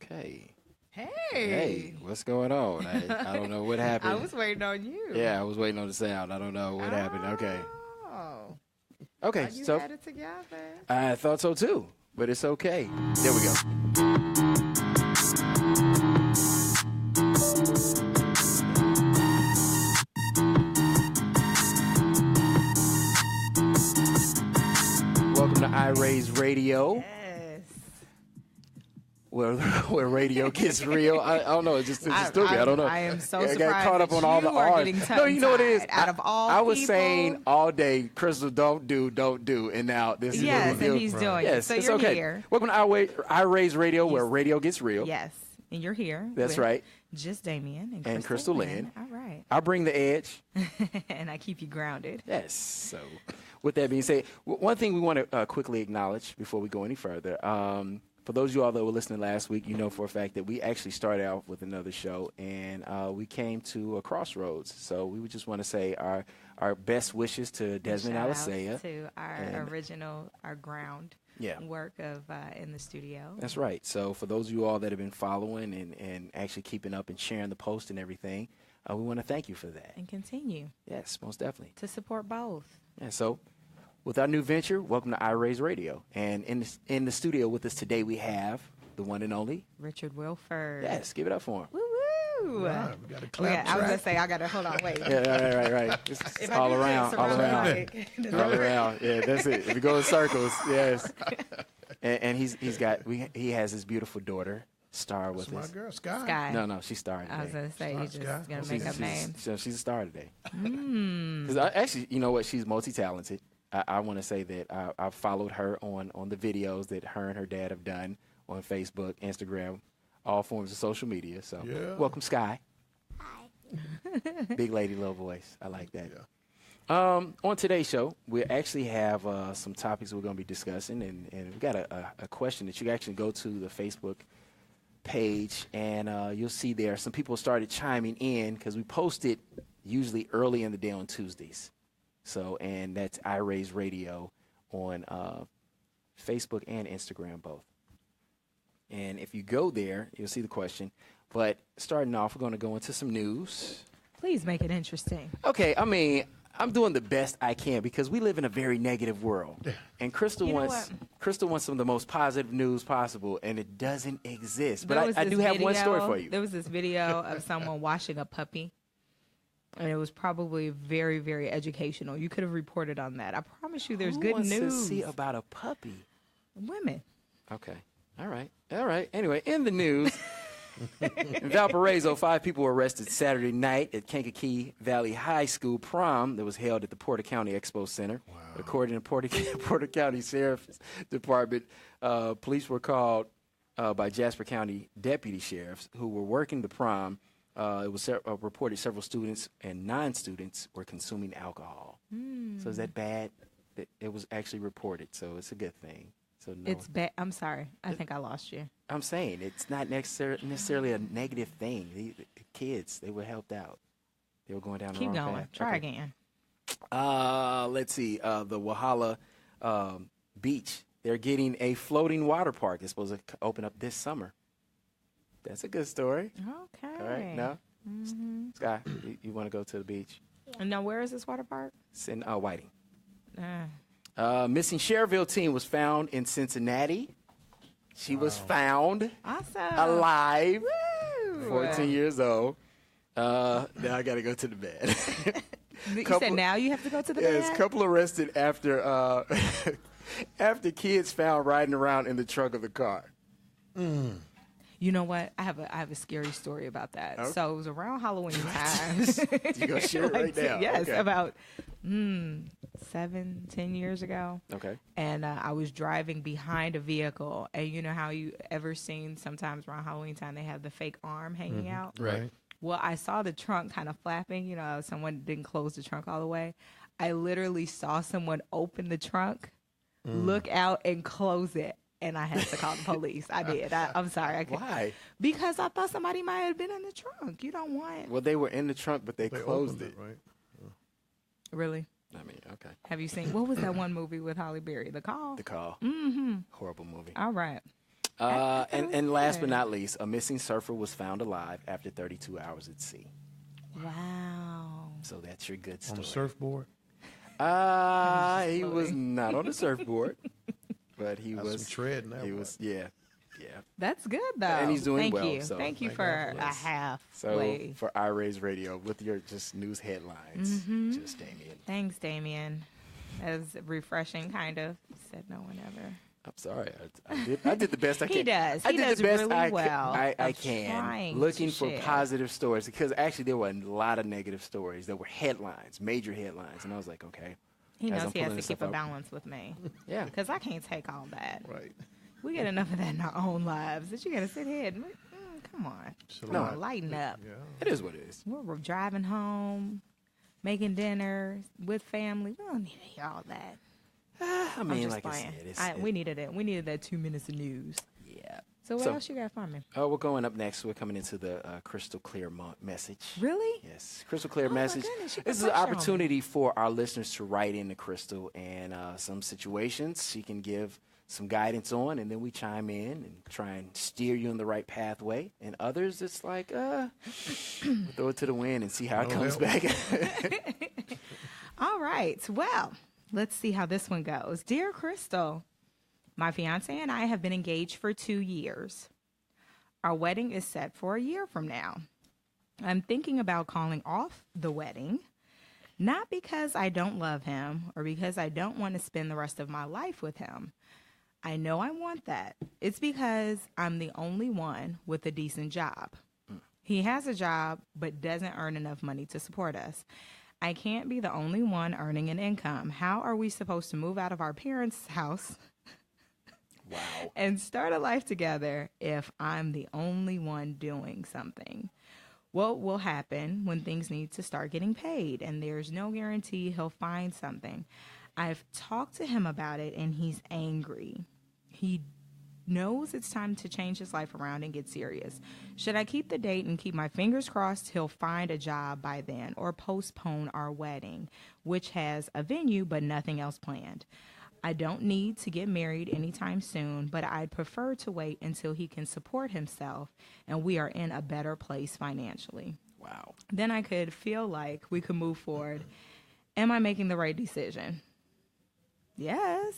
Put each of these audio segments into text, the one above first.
Okay. Hey, what's going on? I don't know what happened. I was waiting on you. Yeah, I was waiting on the sound. I don't know what happened. Okay. Oh. Okay, You so had it together. I thought so too, but it's okay. There we go. Welcome to iRaise Radio. Yes. Where radio gets real. I don't know. It's stupid. I don't know. I am so I surprised. got caught up on all the R's. No, you know what it is? Out of all I was people, saying all day, Crystal, don't do. And now this is yes, what we do. and he's doing it. Yes, So it's you're okay. here. Welcome to iRaise Radio, where radio gets real. Yes, and you're here. That's with right. Just Damion And Crystal Lynn. All right. I bring the edge. And I keep you grounded. Yes. So with that being said, one thing we want to quickly acknowledge before we go any further. For those of you all that were listening last week, you know for a fact that we actually started out with another show, and we came to a crossroads. So we would just want to say our best wishes to Desmond Alisea. To our ground work of in the studio. That's right. So for those of you all that have been following and actually keeping up and sharing the post and everything, we want to thank you for that. And continue. Yes, most definitely. To support both. And so with our new venture, welcome to iRaise Radio. And in the studio with us today, we have the one and only Richard Wilford. Yes, give it up for him. Woo woo! Right, we got a clap I was gonna say I gotta hold on. Wait. Yeah, right. It's all around. Yeah, that's it. If you go in circles, yes. And he has his beautiful daughter, Star, with That's us. my girl, Sky. No, she's Star today. I was gonna say you just gonna make up names. So she's a star today. Because actually, you know what? She's multi-talented. I want to say that I followed her on the videos that her and her dad have done on Facebook, Instagram, all forms of social media. So welcome, Sky. Hi. Big lady, little voice. I like that. Yeah. On today's show, we actually have some topics we're going to be discussing, and we got a question that you can actually go to the Facebook page, and you'll see there some people started chiming in because we post it usually early in the day on Tuesdays. So, and that's iRaise Radio on Facebook and Instagram both. And if you go there, you'll see the question. But starting off, we're going to go into some news. Please make it interesting. Okay, I mean, I'm doing the best I can because we live in a very negative world. And Crystal wants some of the most positive news possible, and it doesn't exist. But I do have one story for you. There was this video of someone washing a puppy. And it was probably very, very educational. You could have reported on that. I promise you there's Who good wants news. to see about a puppy? Women. Okay. All right. Anyway, in the news, in Valparaiso, 5 people were arrested Saturday night at Kankakee Valley High School prom that was held at the Porter County Expo Center. Wow. According to Porter County Sheriff's Department, police were called by Jasper County deputy sheriffs who were working the prom. It was reported several students and non-students were consuming alcohol. So is that bad? It was actually reported, so it's a good thing. So no, It's bad. I'm sorry. I think I lost you. I'm saying it's not necessarily a negative thing. The kids, they were helped out. They were going down the Keep wrong going. path. Try again. Let's see. The Walhalla Beach. They're getting a floating water park. It's supposed to open up this summer. That's a good story. Okay. All right. No? Sky, you want to go to the beach? And now where is this water park? It's in Whiting. Missing Cherville teen was found in Cincinnati. She was found alive, 14 years old. Now I got to go to the bed. You said now you have to go to the bed? Yes, couple arrested after after kids found riding around in the trunk of the car. You know what? I have a scary story about that. Okay. So it was around Halloween time. You go share it right now. Yes, okay. about 7-10 years ago. Okay. And I was driving behind a vehicle, and you know how you ever seen sometimes around Halloween time they have the fake arm hanging out. Right. Well, I saw the trunk kind of flapping. You know, someone didn't close the trunk all the way. I literally saw someone open the trunk, look out, and close it. And I had to call the police. I did. I'm sorry. Why? Because I thought somebody might have been in the trunk. You don't want. Well, they were in the trunk, but they closed it. Right. Really? I mean, okay. Have you seen, what was that one movie with Halle Berry? The Call? The Call. Horrible movie. All right. And last but not least, a missing surfer was found alive after 32 hours at sea. Wow. So that's your good story. On a surfboard? He was not on a surfboard, but he That's was. some tread in that He one. was, yeah. That's good, though. And he's doing Thank well, You. so Thank you thank for God for a this. half. So for iRaise Radio, with your just news headlines, just Damion. Thanks, Damion. That was refreshing, kind of. Said no one ever. I'm sorry. I did the best I can. He does. I He did does the best really I well I of can. trying Looking to for share. positive stories, because actually there were a lot of negative stories. There were headlines, major headlines, and I was like, okay. He as knows I'm he has pulling to this keep a up, balance with me. Yeah. Because I can't take all that. Right. We get enough of that in our own lives that you got to sit here and, come on. Chill Come out. on, lighten up. Yeah. It is what it is. We're driving home, making dinner with family. We don't need to hear all that. I I'm mean, just like playing. I said, We needed it. We needed that 2 minutes of news. yeah. So what So- else you got for me? We're going up next. We're coming into the crystal clear message. Really? Yes, crystal clear Oh, my message. goodness, you This is got an pressure on me. opportunity for our listeners to write in to Crystal and some situations she can give some guidance on, and then we chime in and try and steer you in the right pathway. And others, it's like, we'll throw it to the wind and see how it No comes help. back. All right. Well, let's see how this one goes. Dear Crystal, my fiance and I have been engaged for 2 years. Our wedding is set for a year from now. I'm thinking about calling off the wedding, not because I don't love him or because I don't want to spend the rest of my life with him. I know I want that. It's because I'm the only one with a decent job. He has a job but doesn't earn enough money to support us. I can't be the only one earning an income. How are we supposed to move out of our parents' house Wow. and start a life together if I'm the only one doing something? What will happen when things need to start getting paid and there's no guarantee he'll find something? I've talked to him about it and he's angry. He knows it's time to change his life around and get serious. Should I keep the date and keep my fingers crossed he'll find a job by then, or postpone our wedding, which has a venue but nothing else planned? I don't need to get married anytime soon, but I'd prefer to wait until he can support himself and we are in a better place financially. Wow. Then I could feel like we could move forward. Am I making the right decision? Yes.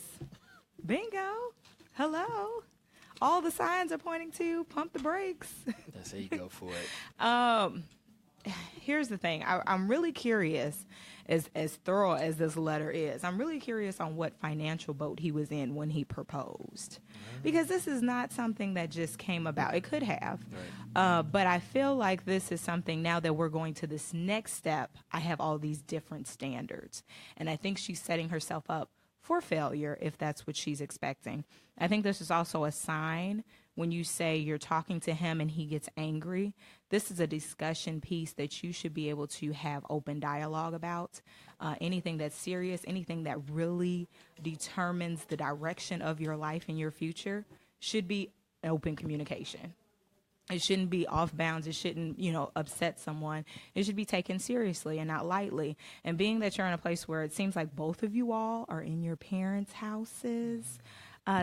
Bingo. Hello. All the signs are pointing to pump the brakes. That's how you go for it. Here's the thing. I'm really curious, as thorough as this letter is, I'm really curious on what financial boat he was in when he proposed. Because this is not something that just came about. It could have. Right. But I feel like this is something, now that we're going to this next step, I have all these different standards. And I think she's setting herself up for failure if that's what she's expecting. I think this is also a sign when you say you're talking to him and he gets angry. This is a discussion piece that you should be able to have open dialogue about. Anything that's serious, anything that really determines the direction of your life and your future should be open communication. It shouldn't be off bounds. It shouldn't, upset someone. It should be taken seriously and not lightly. And being that you're in a place where it seems like both of you all are in your parents' houses,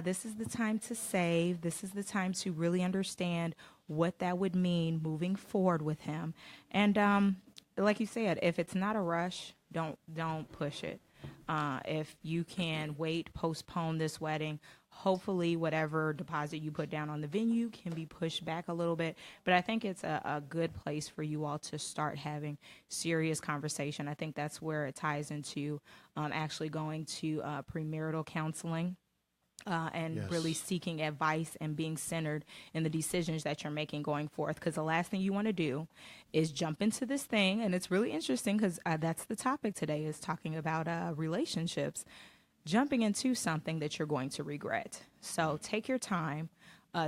this is the time to save. This is the time to really understand what that would mean moving forward with him. And like you said, if it's not a rush, don't push it. If you can wait, postpone this wedding, hopefully whatever deposit you put down on the venue can be pushed back a little bit. But I think it's a good place for you all to start having serious conversation. I think that's where it ties into actually going to premarital counseling. And Yes. really seeking advice and being centered in the decisions that you're making going forth. Because the last thing you want to do is jump into this thing. And it's really interesting because that's the topic today, is talking about relationships. Jumping into something that you're going to regret. So take your time,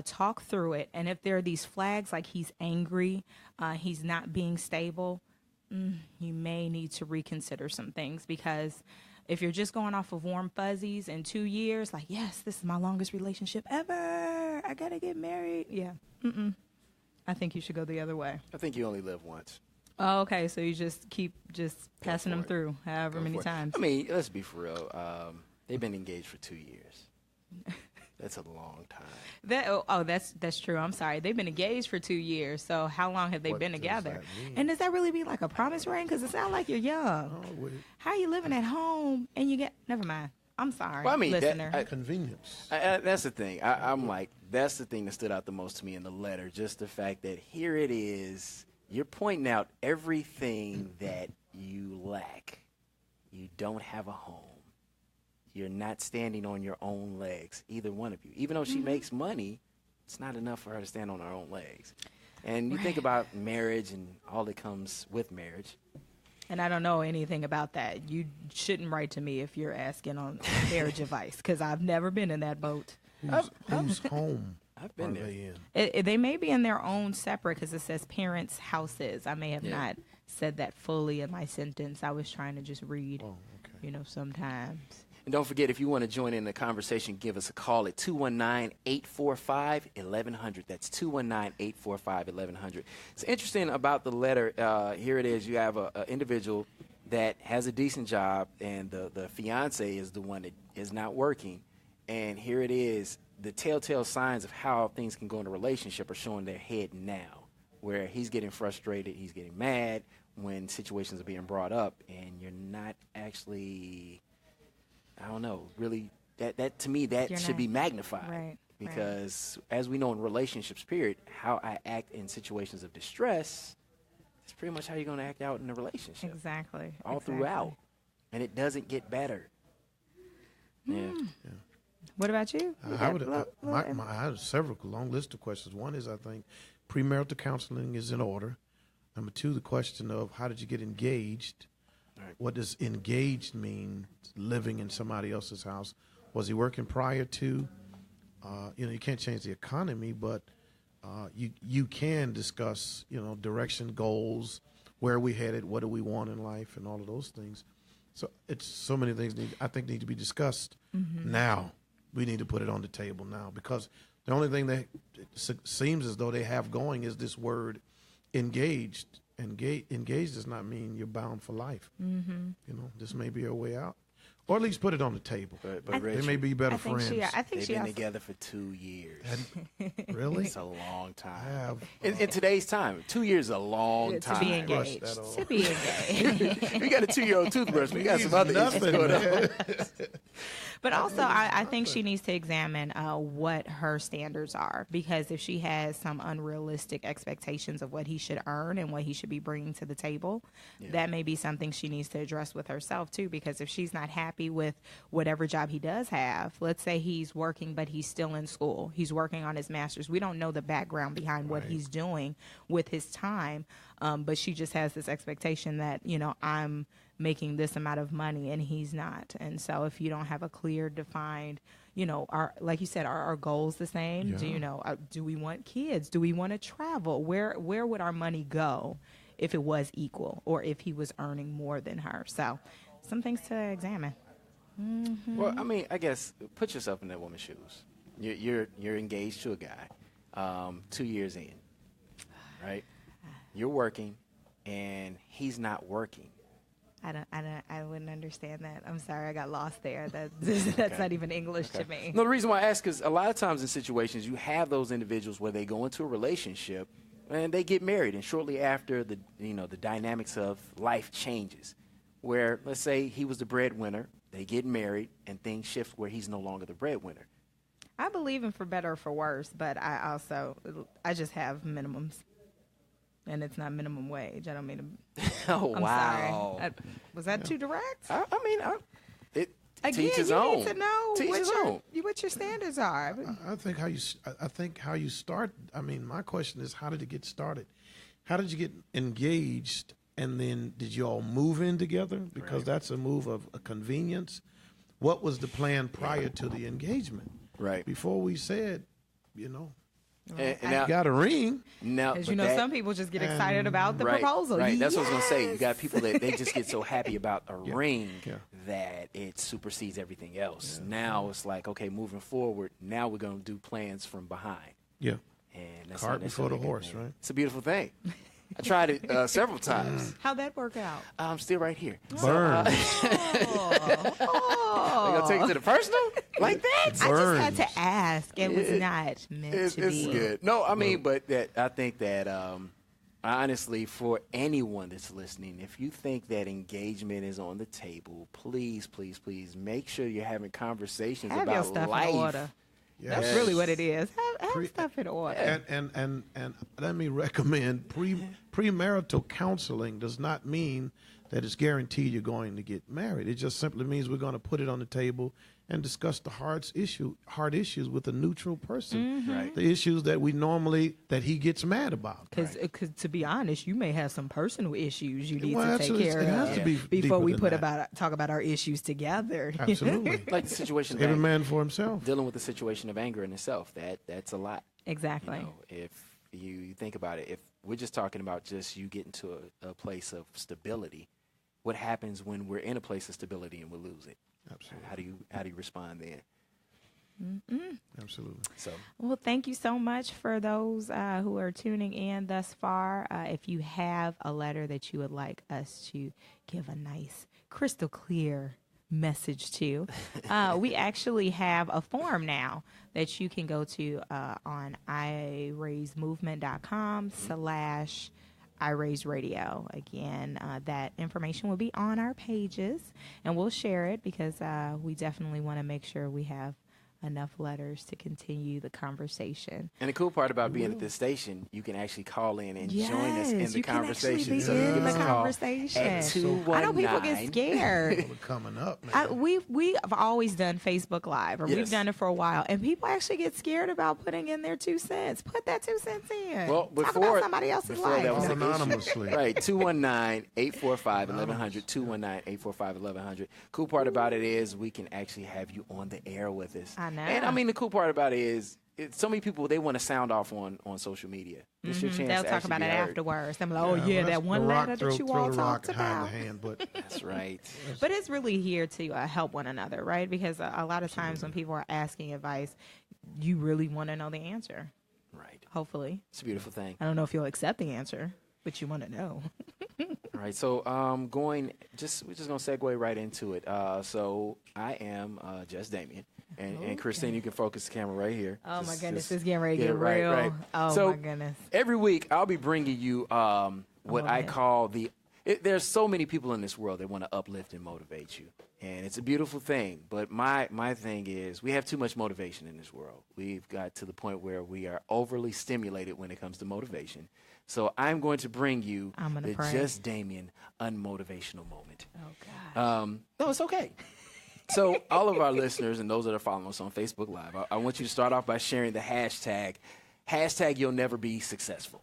talk through it. And if there are these flags like he's angry, he's not being stable, you may need to reconsider some things, because if you're just going off of warm fuzzies in 2 years, like, yes, this is my longest relationship ever, I gotta get married. Yeah. I think you should go the other way. I think you only live once. Oh, okay. So you just keep passing for them it. through however Go many for it. times. I mean, let's be for real. They've been engaged for 2 years. That's a long time. That's true. I'm sorry. They've been engaged for 2 years. So how long have they been together? And does that really be like a promise ring? Because it sounds like you're young. Oh, how are you living at home and you get? Never mind. I'm sorry. Well, I mean, listener. Convenience. That's the thing. I'm like, that's the thing that stood out the most to me in the letter. Just the fact that here it is. You're pointing out everything that you lack. You don't have a home. You're not standing on your own legs, either one of you. Even though she makes money, it's not enough for her to stand on her own legs. And you think about marriage and all that comes with marriage. And I don't know anything about that. You shouldn't write to me if you're asking on marriage advice, because I've never been in that boat. Whose home I've been are there. they in? They may be in their own separate, because it says parents' houses. I may have not said that fully in my sentence. I was trying to just read, sometimes. And don't forget, if you want to join in the conversation, give us a call at 219-845-1100. That's 219-845-1100. It's interesting about the letter. Here it is. You have an individual that has a decent job, and the fiance is the one that is not working. And here it is. The telltale signs of how things can go in a relationship are showing their head now, where he's getting frustrated, he's getting mad when situations are being brought up, and you're not actually... I don't know, really, that to me, that should be magnified. Right. Because as we know in relationships, period, how I act in situations of distress is pretty much how you're going to act out in a relationship. Exactly. All throughout. And it doesn't get better. Yeah. What about you? I have several long list of questions. One is, I think, premarital counseling is in order. Number two, the question of how did you get engaged? Right. What does engaged mean? Living in somebody else's house. Was he working prior to? You can't change the economy, but you can discuss, direction, goals, where are we headed, what do we want in life, and all of those things. So it's so many things I think need to be discussed now. We need to put it on the table now, because the only thing that seems as though they have going is this word engaged. Engaged does not mean you're bound for life. This may be a way out, or at least put it on the table. But they may be better friends. They've been together for 2 years. Really? It's a long time. In today's time, 2 years is a long time. To be engaged. To be engaged. We got a 2-year-old toothbrush. We got some other issues going on. But also, I think she needs to examine what her standards are, because if she has some unrealistic expectations of what he should earn and what he should be bringing to the table, that may be something she needs to address with herself, too, because if she's not happy with whatever job he does have, let's say he's working, but he's still in school. He's working on his master's. We don't know the background behind what he's doing with his time, but she just has this expectation that, I'm making this amount of money and he's not. And so if you don't have a clear, defined, like you said, are our goals the same? Yeah. Do we want kids? Do we want to travel? Where would our money go if it was equal, or if he was earning more than her? So some things to examine. Well, I mean, I guess put yourself in that woman's shoes. You're engaged to a guy 2 years in, right? You're working and he's not working. I wouldn't understand that. I'm sorry, I got lost there. That's not even English to me. No, the reason why I ask is a lot of times in situations you have those individuals where they go into a relationship and they get married, and shortly after the dynamics of life changes. Where let's say he was the breadwinner, they get married, and things shift where he's no longer the breadwinner. I believe in for better or for worse, but I just have minimums. And it's not minimum wage. I don't mean to. Oh, I'm wow. Sorry. Was that too direct? I mean, it teach his you own. Need to know what your standards are. I think how you start. I mean, my question is, how did it get started? How did you get engaged, and then did you all move in together? Because that's a move of a convenience. What was the plan prior to the engagement? Right. Before we said, And now, you got a ring. Now, because some people just get excited about the proposal. Right, that's what I was going to say. You got people that they just get so happy about a ring that it supersedes everything else. Yeah. Now it's like, okay, moving forward, now we're going to do plans from behind. Yeah. And that's cart before the horse, right? It's a beautiful thing. I tried it several times. How'd that work out? I'm still right here. Burn. They gonna take it to the personal like that? I just had to ask. It was not meant to be. It's good. No, I mean, but I think that honestly, for anyone that's listening, if you think that engagement is on the table, please, please, please make sure you're having conversations Have about your stuff life. in order. Yes. That's really what it is. Have stuff in order. And let me recommend premarital counseling does not mean that it's guaranteed you're going to get married. It just simply means we're going to put it on the table and discuss the hard issues with a neutral person. Right. The issues that that he gets mad about. Because to be honest, you may have some personal issues you need Well, to take care it has of to be before we deeper than that. talk about our issues together. Absolutely. Like the situation of Every anger, man for himself. dealing with the situation of anger in itself, that's a lot. Exactly. You know, if you think about it, if we're just talking about just you getting to a place of stability, what happens when we're in a place of stability and we lose it? Absolutely. How do you respond then? Absolutely. So, Well, thank you so much for those who are tuning in thus far. If you have a letter that you would like us to give a nice, crystal clear message to, we actually have a form now that you can go to on iRaiseMovement.com/iRaise Radio. Again, that information will be on our pages, and we'll share it because we definitely want to make sure we have enough letters to continue the conversation. and the cool part about being at this station, you can actually call in and join us in the you conversation. Can So actually be you in can the just call conversation. at 219. I know people get scared. We're coming up, man. We have always done Facebook Live, or Yes. we've done it for a while, and people actually get scared about putting in their 2 cents. Put that 2 cents in. Well, Talk about somebody else's before life. that was the issue. Anonymously. Right, 219-845-1100, 219-845-1100. Cool part about it is we can actually have you on the air with us. I know. And I mean, the cool part about it is so many people, they want to sound off on social media. It's your chance They'll to talk actually about be it heard. afterwards. They're like, oh, yeah, well, that that's one the rock, letter that you all throw the rock talked hide in about. the hand, but That's right. But it's really here to help one another, right? Because a lot of times when people are asking advice, you really want to know the answer, Right. hopefully. It's a beautiful thing. I don't know if you'll accept the answer, but you want to know. All right, so we're just gonna segue right into it. So I am just Damion, and Christine, you can focus the camera right here. Oh, my Just- goodness. just It's getting ready to get get it right, real. right. Oh, So my goodness. every week I'll be bringing you what I it. call there's so many people in this world that want to uplift and motivate you, and it's a beautiful thing. But my thing is we have too much motivation in this world. We've got to the point where we are overly stimulated when it comes to motivation. So I'm going to bring you I'm gonna the pray. Just Damion unmotivational moment. Oh, God. No, it's okay. So all of our listeners and those that are following us on Facebook Live, I want you to start off by sharing the hashtag you'll never be successful.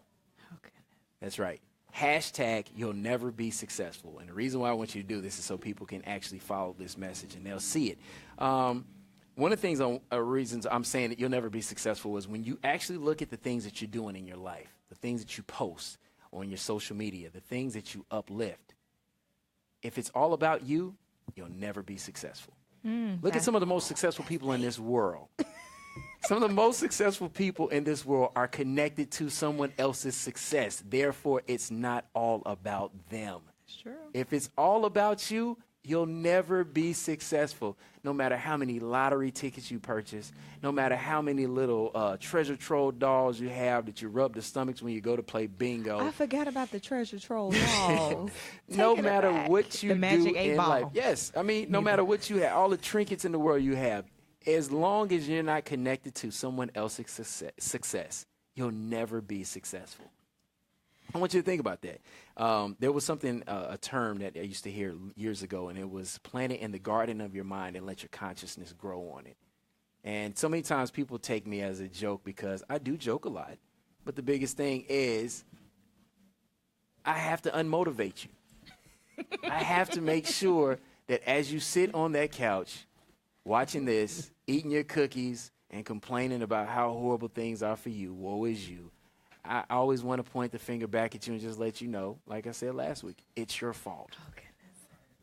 Oh, goodness. That's right. Hashtag you'll never be successful. And the reason why I want you to do this is so people can actually follow this message and they'll see it. One of the things, reasons I'm saying that you'll never be successful is when you actually look at the things that you're doing in your life, the things that you post on your social media, the things that you uplift. If it's all about you, you'll never be successful. Look at some of the most successful people in this world. Some of the most successful people in this world are connected to someone else's success. Therefore, it's not all about them. It's true. If it's all about you, you'll never be successful. No matter how many lottery tickets you purchase, no matter how many little treasure troll dolls you have that you rub the stomachs when you go to play bingo. I forgot about the treasure troll dolls. No Taking it matter back. what you The do magic in 8 ball. life. Yes. I mean, no matter what you have, all the trinkets in the world you have, as long as you're not connected to someone else's success, you'll never be successful. I want you to think about that. There was something, a term that I used to hear years ago, and it was plant it in the garden of your mind and let your consciousness grow on it. And so many times people take me as a joke because I do joke a lot. But the biggest thing is I have to unmotivate you. I have to make sure that as you sit on that couch watching this, eating your cookies, and complaining about how horrible things are for you, woe is you, I always want to point the finger back at you and just let you know, like I said last week, it's your fault. Oh, goodness.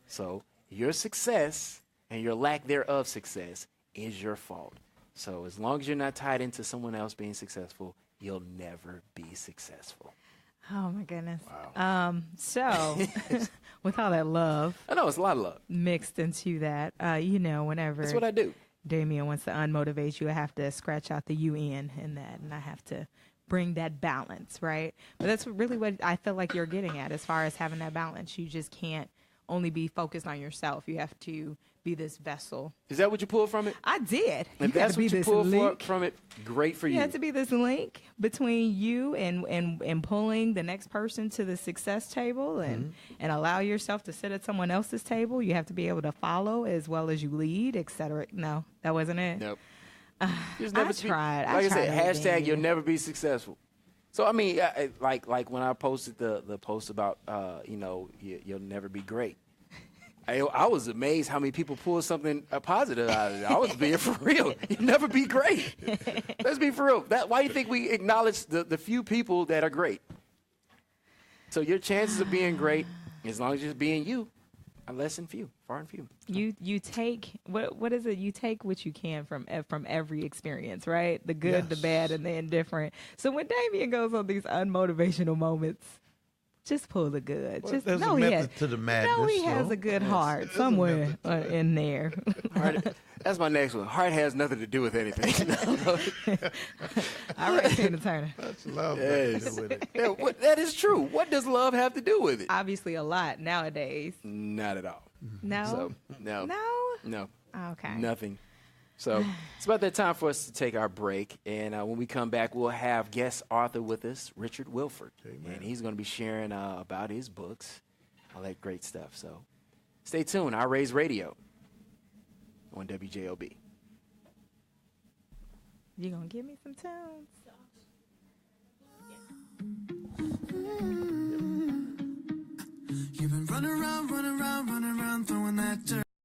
So your success and your lack thereof success is your fault. So as long as you're not tied into someone else being successful, you'll never be successful. Oh my goodness. Wow. So with all that love I know it's a lot of love. mixed into that, whenever That's what I do. Damion wants to unmotivate you, I have to scratch out the UN in that, and I have to bring that balance, right? But that's really what I feel like you're getting at as far as having that balance. You just can't only be focused on yourself. You have to be this vessel. Is that what you pulled from it? I did. If that's what you pulled from it, great for you. You have to be this link between you and pulling the next person to the success table and allow yourself to sit at someone else's table. You have to be able to follow as well as you lead, etc. No, that wasn't it. Nope. I tried. Like I said, everything. hashtag you'll never be successful. So I mean, like when I posted the post about you'll never be great. I was amazed how many people pulled something positive out of it. I was being for real. You'll never be great. Let's be for real. Why do you think we acknowledge the few people that are great? So your chances of being great, as long as you're being you, are less than few, far and few. You take what is it? You take what you can from every experience, right? The good, the bad, and the indifferent. So when Damion goes on these unmotivational moments, just pull the good. Well, just there's know a he method to the madness. Know he has a good heart somewhere in there. Heart, that's my next one. Heart has nothing to do with anything. All right, Tina Turner. That's love. Yes. With it. Yeah, that is true. What does love have to do with it? Obviously, a lot nowadays. Not at all. No. So, no. No. Okay. Nothing. So it's about that time for us to take our break. And when we come back, we'll have guest author with us, Richard Wilford. Amen. And he's going to be sharing about his books, all that great stuff. So stay tuned. iRaise Radio on WJOB. You going to give me some tunes? You've been running around, throwing that dirt.